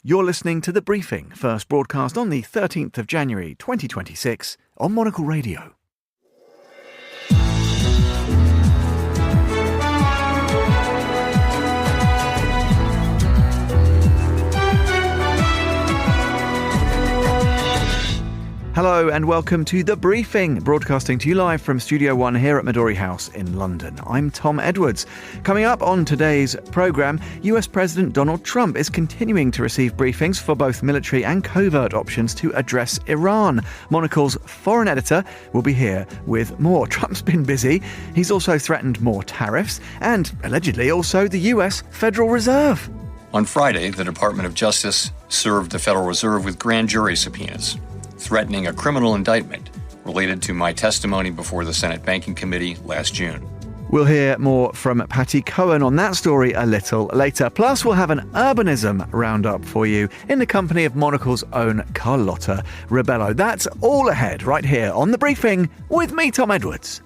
You're listening to The Briefing, first broadcast on the 13th of January 2026 on Monocle Radio. Hello and welcome to The Briefing, broadcasting to you live from Studio One here at Midori House in London. I'm Tom Edwards. Coming up on today's programme, US President Donald Trump is continuing to receive briefings for both military and covert options to address Iran. Monocle's foreign editor will be here with more. Trump's been busy. He's also threatened more tariffs and allegedly also the US Federal Reserve. On Friday, the Department of Justice served the Federal Reserve with grand jury subpoenas, threatening a criminal indictment related to my testimony before the Senate Banking Committee last June. We'll hear more from Patty Cohen on that story a little later. Plus, we'll have an urbanism roundup for you in the company of Monocle's own Carlotta Rebello. That's all ahead right here on The Briefing with me, Tom Edwards.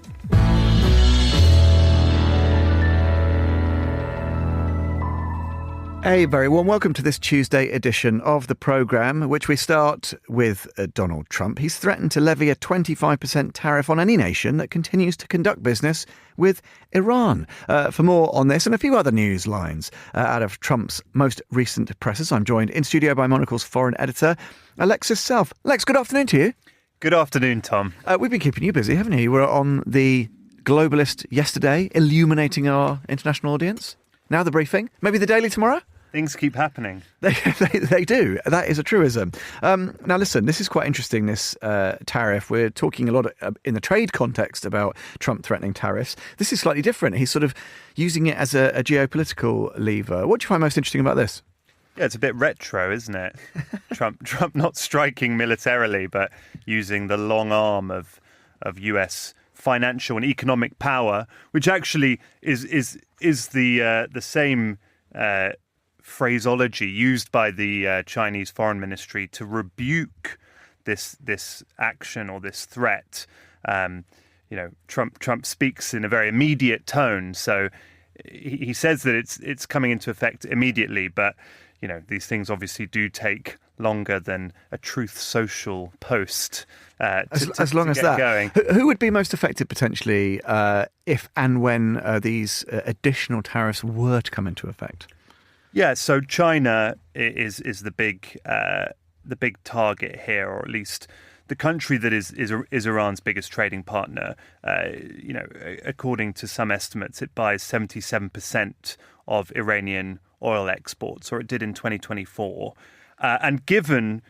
A very warm welcome to this Tuesday edition of the programme, which we start with Donald Trump. He's threatened to levy a 25% tariff on any nation that continues to conduct business with Iran. For more on this and a few other news lines out of Trump's most recent presses, I'm joined in studio by Monocle's foreign editor, Alexis Self. Lex, good afternoon to you. Good afternoon, Tom. We've been keeping you busy, haven't you? You were on The Globalist yesterday, illuminating our international audience. Now The Briefing. Maybe The Daily tomorrow? Things keep happening. They do. That is a truism. Now, listen, this is quite interesting, this tariff. We're talking a lot in the trade context about Trump threatening tariffs. This is slightly different. He's sort of using it as a geopolitical lever. What do you find most interesting about this? Yeah, it's a bit retro, isn't it? Trump not striking militarily, but using the long arm of US financial and economic power, which actually is the same phraseology used by the Chinese Foreign Ministry to rebuke this action or this threat. Trump speaks in a very immediate tone, so he says that it's coming into effect immediately. But these things obviously do take longer than a Truth Social post as long as that. Going. Who would be most affected potentially if and when these additional tariffs were to come into effect? Yeah, so China is the big target here, or at least the country that is Iran's biggest trading partner. According to some estimates, it buys 77% of Iranian oil exports, or it did in 2024. And given,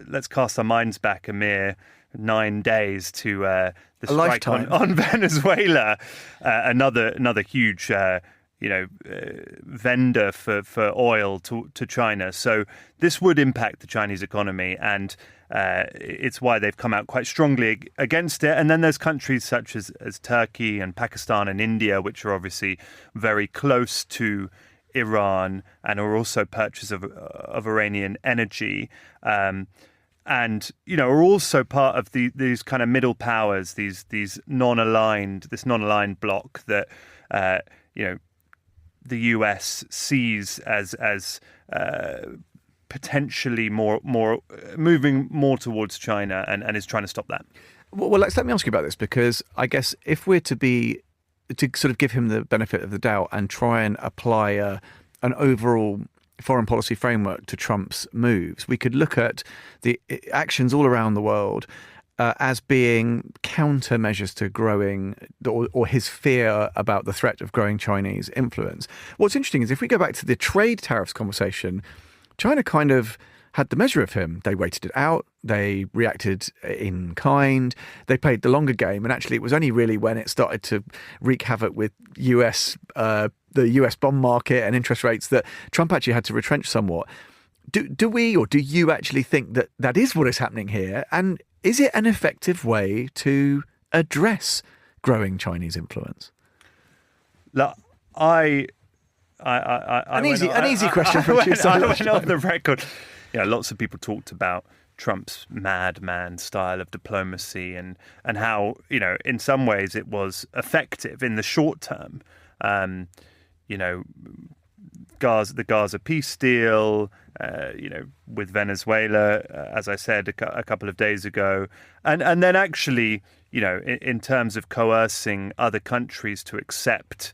let's cast our minds back a mere 9 days to the strike on Venezuela, another huge vendor for oil to China. So this would impact the Chinese economy, and it's why they've come out quite strongly against it. And then there's countries such as Turkey and Pakistan and India, which are obviously very close to Iran and are also purchasers of Iranian energy. And are also part of these kind of middle powers, this non-aligned bloc that the US sees as potentially more moving more towards China and is trying to stop that. Well, let me ask you about this, because I guess if we're to sort of give him the benefit of the doubt and try and apply an overall foreign policy framework to Trump's moves, we could look at the actions all around the world as being countermeasures to growing, or his fear about the threat of growing Chinese influence. What's interesting is if we go back to the trade tariffs conversation, China kind of had the measure of him. They waited it out. They reacted in kind. They played the longer game. And actually, it was only really when it started to wreak havoc with the US bond market and interest rates that Trump actually had to retrench somewhat. Do we, or do you actually think that is what is happening here? And is it an effective way to address growing Chinese influence? Look, an easy question from you. I went on the record. Lots of people talked about Trump's madman style of diplomacy and how, in some ways it was effective in the short term. the Gaza peace deal, with Venezuela, as I said a couple of days ago, and then actually, in terms of coercing other countries to accept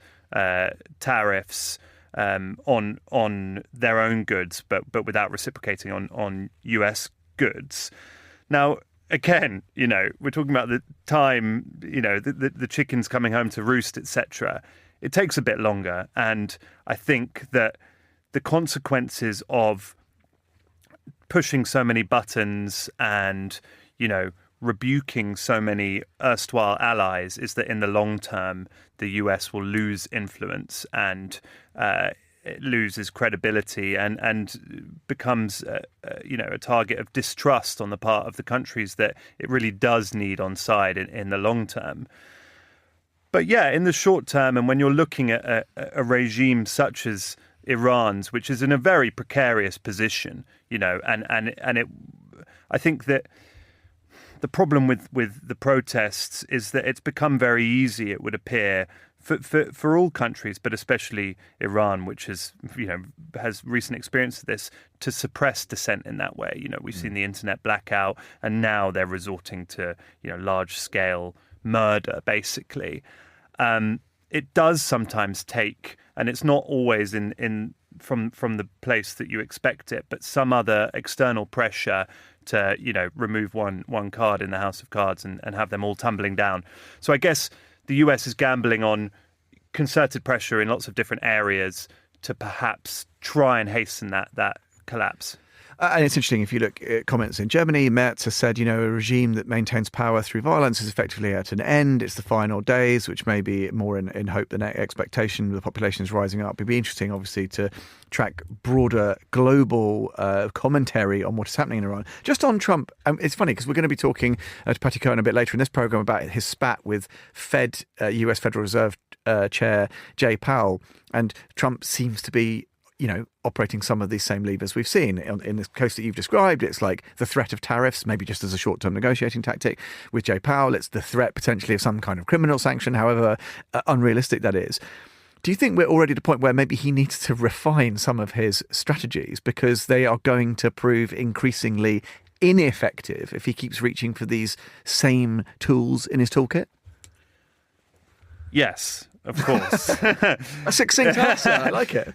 tariffs on their own goods, but without reciprocating on US goods. Now, again, we're talking about the time, the chickens coming home to roost, etc. It takes a bit longer, and I think that the consequences of pushing so many buttons and, rebuking so many erstwhile allies is that in the long term, the US will lose influence and it loses credibility and becomes, a target of distrust on the part of the countries that it really does need on side in the long term. But yeah, in the short term, and when you're looking at a regime such as Iran's, which is in a very precarious position, I think that the problem with the protests is that it's become very easy, it would appear, for all countries, but especially Iran, which has recent experience of this, to suppress dissent in that way. We've seen the internet blackout, and now they're resorting to large scale murder, basically. It does sometimes take, and it's not always from the place that you expect it, but some other external pressure to remove one card in the house of cards and have them all tumbling down. So I guess the US is gambling on concerted pressure in lots of different areas to perhaps try and hasten that collapse. And it's interesting, if you look at comments in Germany, Merz has said, a regime that maintains power through violence is effectively at an end. It's the final days, which may be more in hope than expectation. The population is rising up. It'd be interesting, obviously, to track broader global commentary on what is happening in Iran. Just on Trump, it's funny because we're going to be talking to Patty Cohen a bit later in this programme about his spat with US Federal Reserve Chair Jay Powell. And Trump seems to be operating some of these same levers we've seen in the case that you've described. It's like the threat of tariffs, maybe just as a short-term negotiating tactic. With Jay Powell, it's the threat potentially of some kind of criminal sanction, however unrealistic that is. Do you think we're already at a point where maybe he needs to refine some of his strategies because they are going to prove increasingly ineffective if he keeps reaching for these same tools in his toolkit? Yes, of course. A succinct answer. I like it.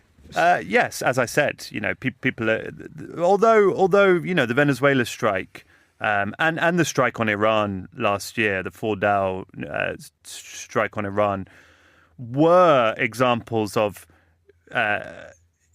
Yes, as I said, people are, although the Venezuela strike and the strike on Iran last year, the Fordal strike on Iran, were examples of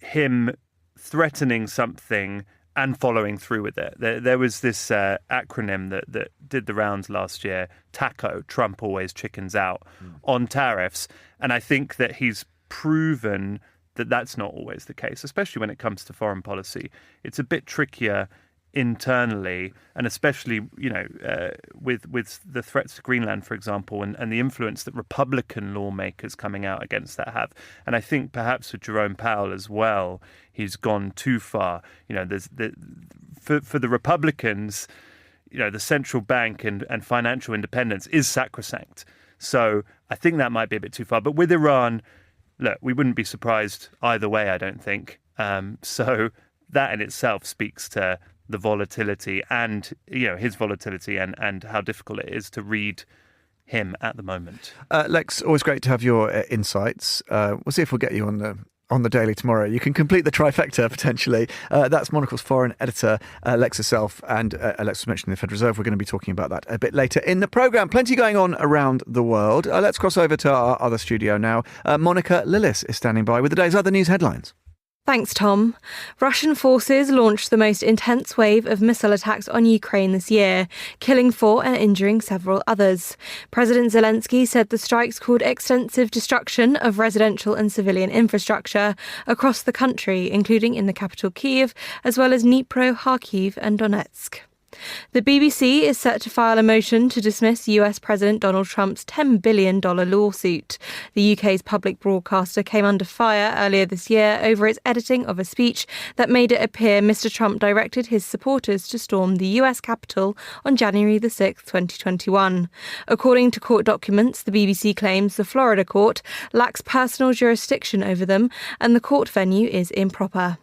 him threatening something and following through with it. There was this acronym that did the rounds last year, TACO, Trump always chickens out, on tariffs. And I think that he's proven that that's not always the case, especially when it comes to foreign policy. It's a bit trickier internally, and especially, with the threats to Greenland, for example, and the influence that Republican lawmakers coming out against that have. And I think perhaps with Jerome Powell as well, he's gone too far. For the Republicans, the central bank and financial independence is sacrosanct. So I think that might be a bit too far. But with Iran, look, we wouldn't be surprised either way, I don't think. So that in itself speaks to the volatility and, his volatility and how difficult it is to read him at the moment. Lex, always great to have your insights. We'll see if we'll get you on the Daily tomorrow. You can complete the trifecta, potentially. That's Monocle's foreign editor, Lex herself, and Lex was mentioning the Federal Reserve. We're going to be talking about that a bit later in the programme. Plenty going on around the world. Let's cross over to our other studio now. Monica Lillis is standing by with the day's other news headlines. Thanks, Tom. Russian forces launched the most intense wave of missile attacks on Ukraine this year, killing 4 and injuring several others. President Zelensky said the strikes caused extensive destruction of residential and civilian infrastructure across the country, including in the capital Kyiv, as well as Dnipro, Kharkiv and Donetsk. The BBC is set to file a motion to dismiss US President Donald Trump's $10 billion lawsuit. The UK's public broadcaster came under fire earlier this year over its editing of a speech that made it appear Mr. Trump directed his supporters to storm the US Capitol on January the 6th, 2021. According to court documents, the BBC claims the Florida court lacks personal jurisdiction over them and the court venue is improper.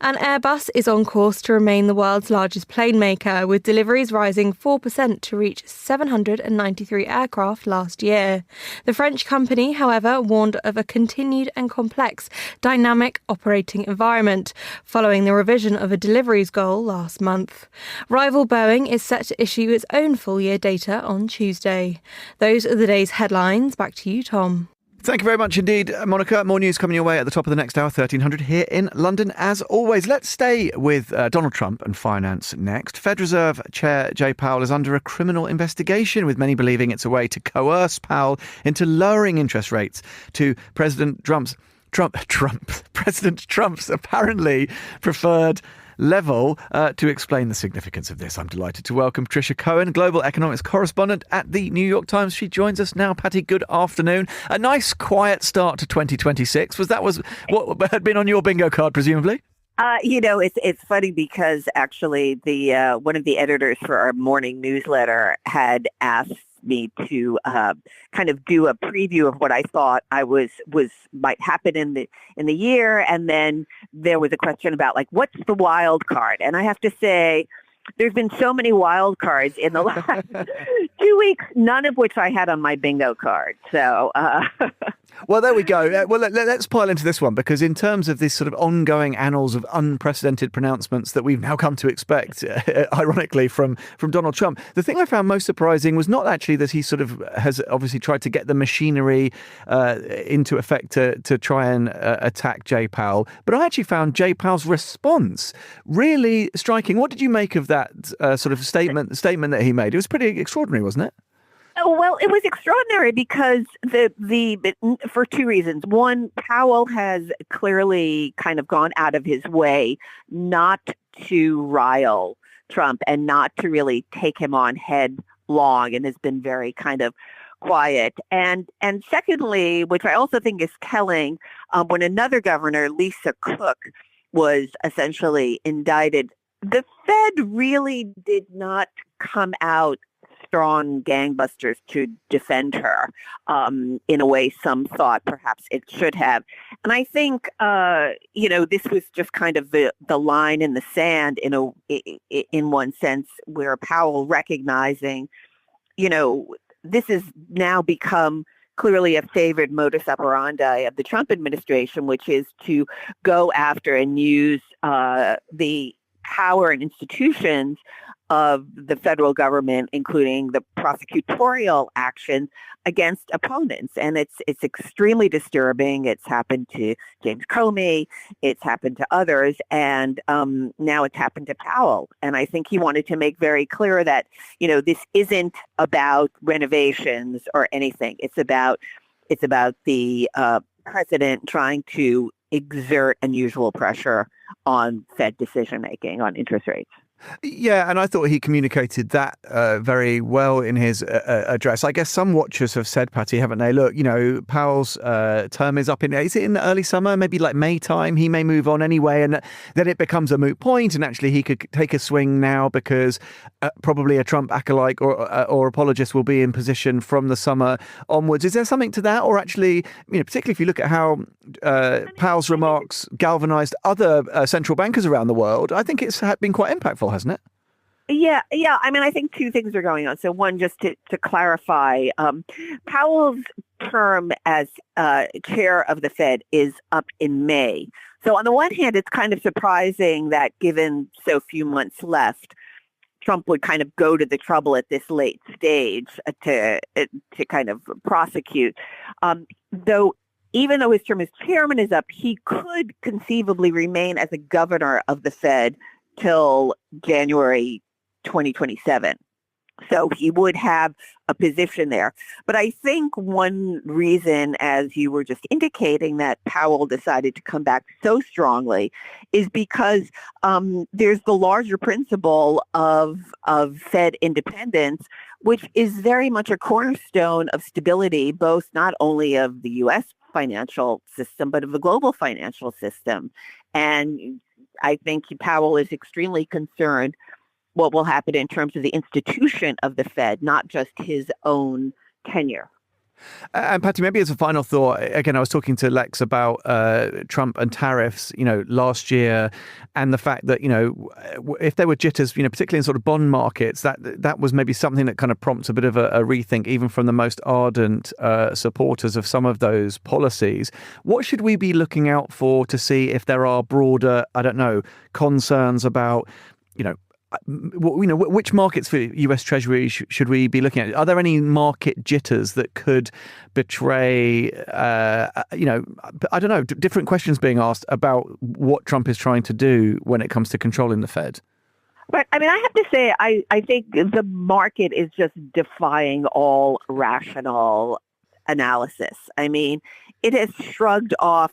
And Airbus is on course to remain the world's largest plane maker, with deliveries rising 4% to reach 793 aircraft last year. The French company, however, warned of a continued and complex dynamic operating environment following the revision of a deliveries goal last month. Rival Boeing is set to issue its own full-year data on Tuesday. Those are the day's headlines. Back to you, Tom. Thank you very much indeed, Monica. More news coming your way at the top of the next hour, 1300 here in London. As always, let's stay with Donald Trump and finance next. Fed Reserve Chair Jay Powell is under a criminal investigation, with many believing it's a way to coerce Powell into lowering interest rates to President Trump's apparently preferred level. To explain the significance of this, I'm delighted to welcome Patricia Cohen, global economics correspondent at the New York Times. She joins us now. Patty, good afternoon. A nice quiet start to 2026. Was what had been on your bingo card, presumably? It's funny because actually the one of the editors for our morning newsletter had asked me to kind of do a preview of what I thought might happen in the year, and then there was a question about what's the wild card, and I have to say there's been so many wild cards in the last 2 weeks, none of which I had on my bingo card. So. Well, there we go. Well, let's pile into this one, because in terms of this sort of ongoing annals of unprecedented pronouncements that we've now come to expect, ironically, from Donald Trump, the thing I found most surprising was not actually that he sort of has obviously tried to get the machinery into effect to try and attack Jay Powell, but I actually found Jay Powell's response really striking. What did you make of that sort of statement that he made? It was pretty extraordinary, wasn't it? Oh, well, it was extraordinary because for two reasons. One, Powell has clearly kind of gone out of his way not to rile Trump and not to really take him on headlong, and has been very kind of quiet. And secondly, which I also think is telling, when another governor, Lisa Cook, was essentially indicted, the Fed really did not come out strong gangbusters to defend her in a way some thought perhaps it should have. And I think, this was just kind of the line in the sand in one sense, where Powell recognizing, this has now become clearly a favored modus operandi of the Trump administration, which is to go after and use the power and institutions of the federal government, including the prosecutorial action against opponents. And it's extremely disturbing. It's happened to James Comey. It's happened to others. And now it's happened to Powell. And I think he wanted to make very clear that, this isn't about renovations or anything. It's about the president trying to exert unusual pressure on Fed decision-making on interest rates. Yeah, and I thought he communicated that very well in his address. I guess some watchers have said, Patty, haven't they? Look, Powell's term is up is it in the early summer, maybe like May time? He may move on anyway, and then it becomes a moot point, and actually he could take a swing now because probably a Trump acolyte or apologist will be in position from the summer onwards. Is there something to that? Or actually, particularly if you look at how Powell's remarks galvanized other central bankers around the world, I think it's been quite impactful, hasn't it? Yeah. I mean, I think two things are going on. So one, just to clarify, Powell's term as chair of the Fed is up in May. So on the one hand, it's kind of surprising that given so few months left, Trump would kind of go to the trouble at this late stage to kind of prosecute. Even though his term as chairman is up, he could conceivably remain as a governor of the Fed till January 2027. So he would have a position there. But I think one reason, as you were just indicating, that Powell decided to come back so strongly is because there's the larger principle of Fed independence, which is very much a cornerstone of stability, both not only of the U.S. financial system, but of the global financial system. And I think Powell is extremely concerned what will happen in terms of the institution of the Fed, not just his own tenure. And Patty, maybe as a final thought, again, I was talking to Lex about Trump and tariffs, last year, and the fact that, if there were jitters, particularly in sort of bond markets, that was maybe something that kind of prompts a bit of a rethink, even from the most ardent supporters of some of those policies. What should we be looking out for to see if there are broader, concerns about, which markets for US Treasury should we be looking at? Are there any market jitters that could betray, different questions being asked about what Trump is trying to do when it comes to controlling the Fed? But I have to say, I think the market is just defying all rational analysis. It has shrugged off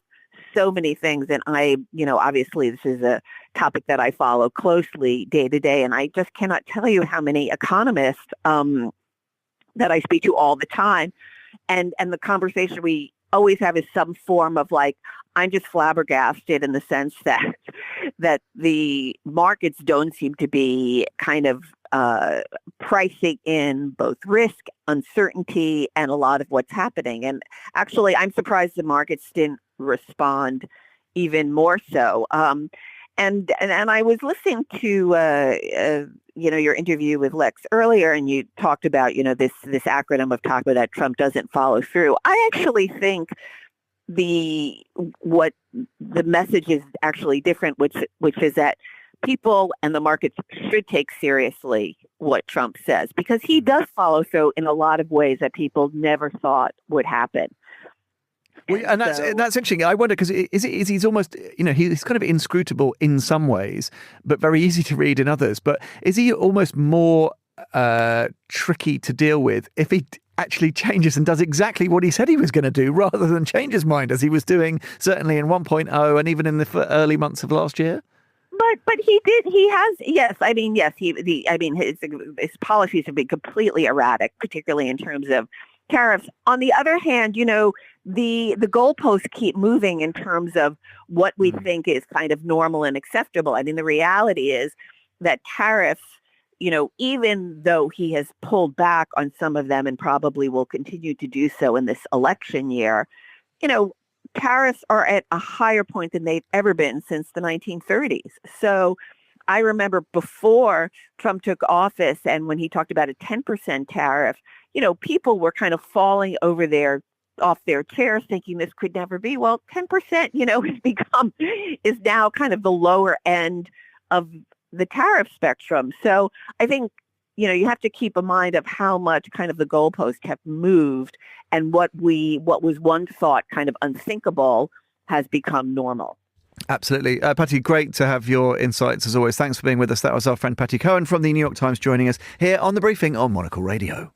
so many things. And obviously this is a topic that I follow closely day to day. And I just cannot tell you how many economists that I speak to all the time. And the conversation we always have is some form of I'm just flabbergasted in the sense that the markets don't seem to be kind of pricing in both risk, uncertainty, and a lot of what's happening. And actually, I'm surprised the markets didn't respond even more so. And I was listening to your interview with Lex earlier, and you talked about this acronym of talk that Trump doesn't follow through. I actually think the message is actually different, which is that people and the markets should take seriously what Trump says, because he does follow through in a lot of ways that people never thought would happen. Well, and that's interesting. I wonder, because he's almost, he's kind of inscrutable in some ways, but very easy to read in others. But is he almost more tricky to deal with if he actually changes and does exactly what he said he was going to do, rather than change his mind, as he was doing certainly in 1.0 and even in the early months of last year? But he did. He has. Yes. His policies have been completely erratic, particularly in terms of tariffs. On the other hand, the goalposts keep moving in terms of what we think is kind of normal and acceptable. The reality is that tariffs, even though he has pulled back on some of them and probably will continue to do so in this election year, tariffs are at a higher point than they've ever been since the 1930s. So I remember before Trump took office, and when he talked about a 10% tariff, people were kind of falling off their chairs thinking this could never be. Well, 10%, is now kind of the lower end of the tariff spectrum. So I think, you have to keep in mind of how much kind of the goalposts have moved, and what was once thought kind of unthinkable has become normal. Absolutely. Patty, great to have your insights as always. Thanks for being with us. That was our friend Patty Cohen from the New York Times joining us here on The Briefing on Monocle Radio.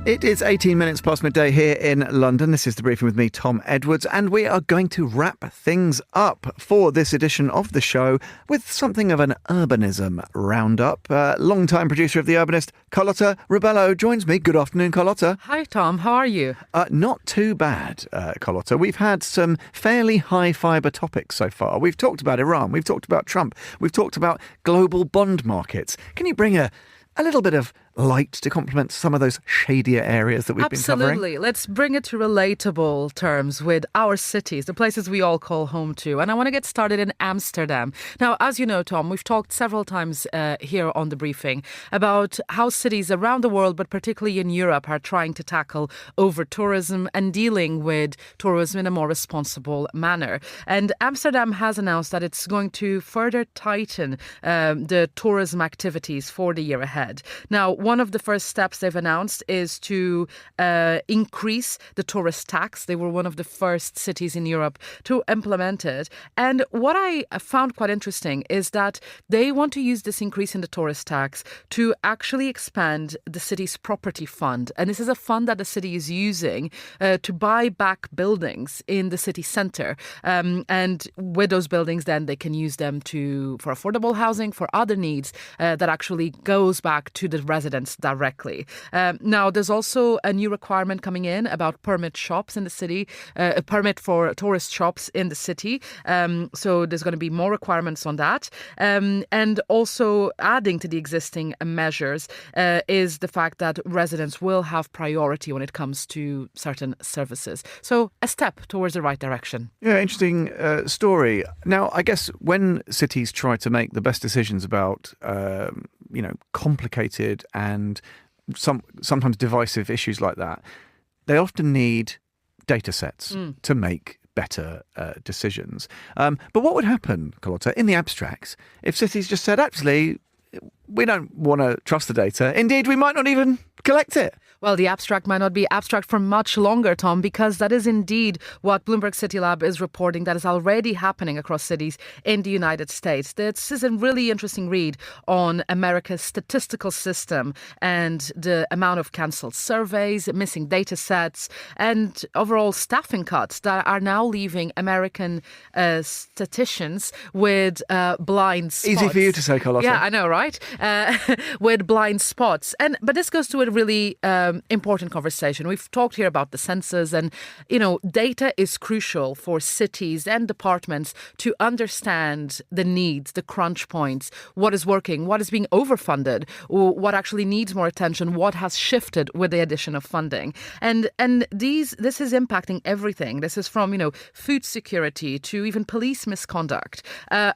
It is 18 minutes past midday here in London. This is The Briefing with me, Tom Edwards, and we are going to wrap things up for this edition of the show with something of an urbanism roundup. Long-time producer of The Urbanist, Carlotta Ribello, joins me. Good afternoon, Carlotta. Hi, Tom. How are you? Not too bad, Carlotta. We've had some fairly high-fibre topics so far. We've talked about Iran. We've talked about Trump. We've talked about global bond markets. Can you bring a little bit of light to complement some of those shadier areas that we've been covering? Absolutely. Let's bring it to relatable terms with our cities, the places we all call home to. And I want to get started in Amsterdam. Now, as you know, Tom, we've talked several times here on The Briefing about how cities around the world, but particularly in Europe, are trying to tackle over-tourism and dealing with tourism in a more responsible manner. And Amsterdam has announced that it's going to further tighten the tourism activities for the year ahead. Now, one of the first steps they've announced is to increase the tourist tax. They were one of the first cities in Europe to implement it. And what I found quite interesting is that they want to use this increase in the tourist tax to actually expand the city's property fund. And this is a fund that the city is using to buy back buildings in the city centre. And with those buildings, then they can use them for affordable housing, for other needs that actually goes back to the residents directly. Now, there's also a new requirement coming in about permit shops in the city, a permit for tourist shops in the city. So there's going to be more requirements on that. And also adding to the existing measures is the fact that residents will have priority when it comes to certain services. So a step towards the right direction. Yeah, interesting story. Now, I guess when cities try to make the best decisions about, complicated and sometimes divisive issues like that, they often need data sets to make better decisions. But what would happen, Carlotta, in the abstract, if cities just said, actually, we don't want to trust the data. Indeed, we might not even collect it. Well, the abstract might not be abstract for much longer, Tom, because that is indeed what Bloomberg City Lab is reporting that is already happening across cities in the United States. This is a really interesting read on America's statistical system and the amount of cancelled surveys, missing data sets, and overall staffing cuts that are now leaving American statisticians with blind spots. Easy for you to say, Carlotta. Yeah, I know, right? With blind spots. But this goes to a really important conversation. We've talked here about the census and, data is crucial for cities and departments to understand the needs, the crunch points, what is working, what is being overfunded, or what actually needs more attention, what has shifted with the addition of funding. And this is impacting everything. This is from, food security to even police misconduct,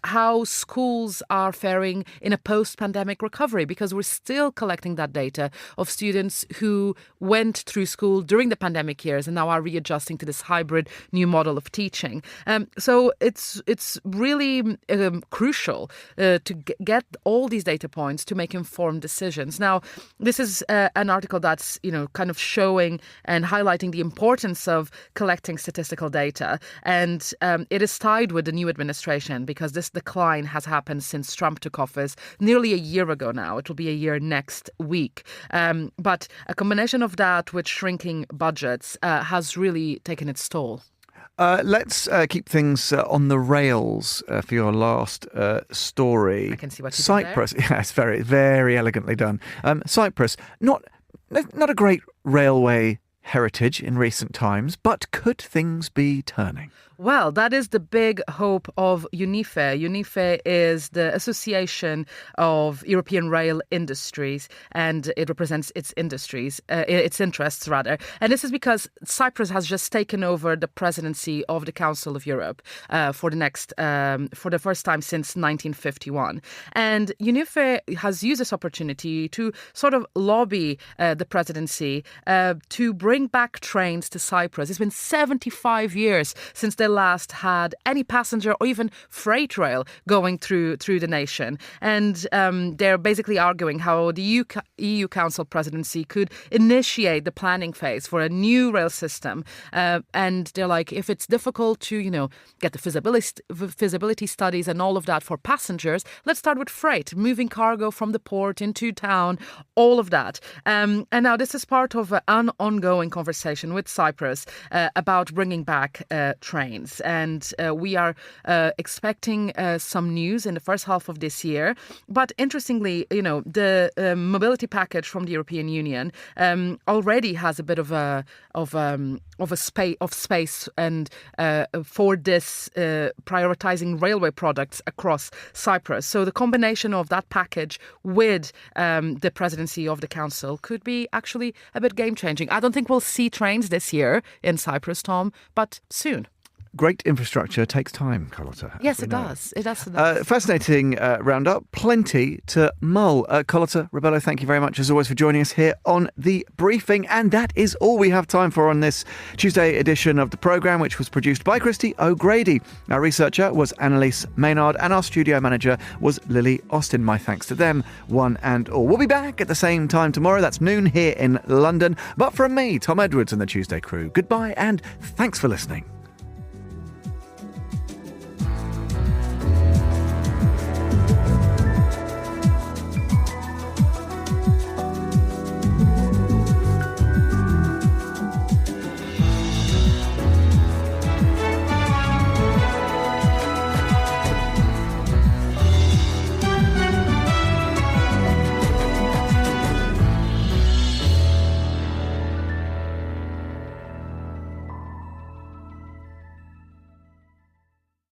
how schools are faring in a post-pandemic recovery, because we're still collecting that data of students who went through school during the pandemic years and now are readjusting to this hybrid new model of teaching. So it's really crucial to get all these data points to make informed decisions. Now, this is an article that's, kind of showing and highlighting the importance of collecting statistical data. And it is tied with the new administration because this decline has happened since Trump took office nearly a year ago now. It will be a year next week. But a combination of that with shrinking budgets has really taken its toll. Let's keep things on the rails for your last story. I can see what you Cyprus. did there. Yeah, it's very, very elegantly done. Cyprus, not a great railway heritage in recent times, but could things be turning? Well, that is the big hope of UNIFE. UNIFE is the Association of European Rail Industries, and it represents its interests rather. And this is because Cyprus has just taken over the presidency of the Council of Europe for the first time since 1951. And UNIFE has used this opportunity to sort of lobby the presidency to bring back trains to Cyprus. It's been 75 years since they last had any passenger or even freight rail going through the nation. And they're basically arguing how the EU Council presidency could initiate the planning phase for a new rail system. And they're like, if it's difficult to, get the feasibility studies and all of that for passengers, let's start with freight, moving cargo from the port into town, all of that. And now this is part of an ongoing ongoing conversation with Cyprus about bringing back trains. And we are expecting some news in the first half of this year. But interestingly, the mobility package from the European Union already has a bit of space and for this prioritizing railway products across Cyprus. So the combination of that package with the presidency of the council could be actually a bit game-changing. I don't think we'll see trains this year in Cyprus, Tom, but soon. Great infrastructure takes time, Carlotta. Yes, it does. It does. Fascinating roundup. Plenty to mull. Carlotta Rebello, thank you very much, as always, for joining us here on The Briefing. And that is all we have time for on this Tuesday edition of the programme, which was produced by Christy O'Grady. Our researcher was Annalise Maynard, and our studio manager was Lily Austin. My thanks to them, one and all. We'll be back at the same time tomorrow. That's noon here in London. But from me, Tom Edwards, and the Tuesday crew, goodbye and thanks for listening.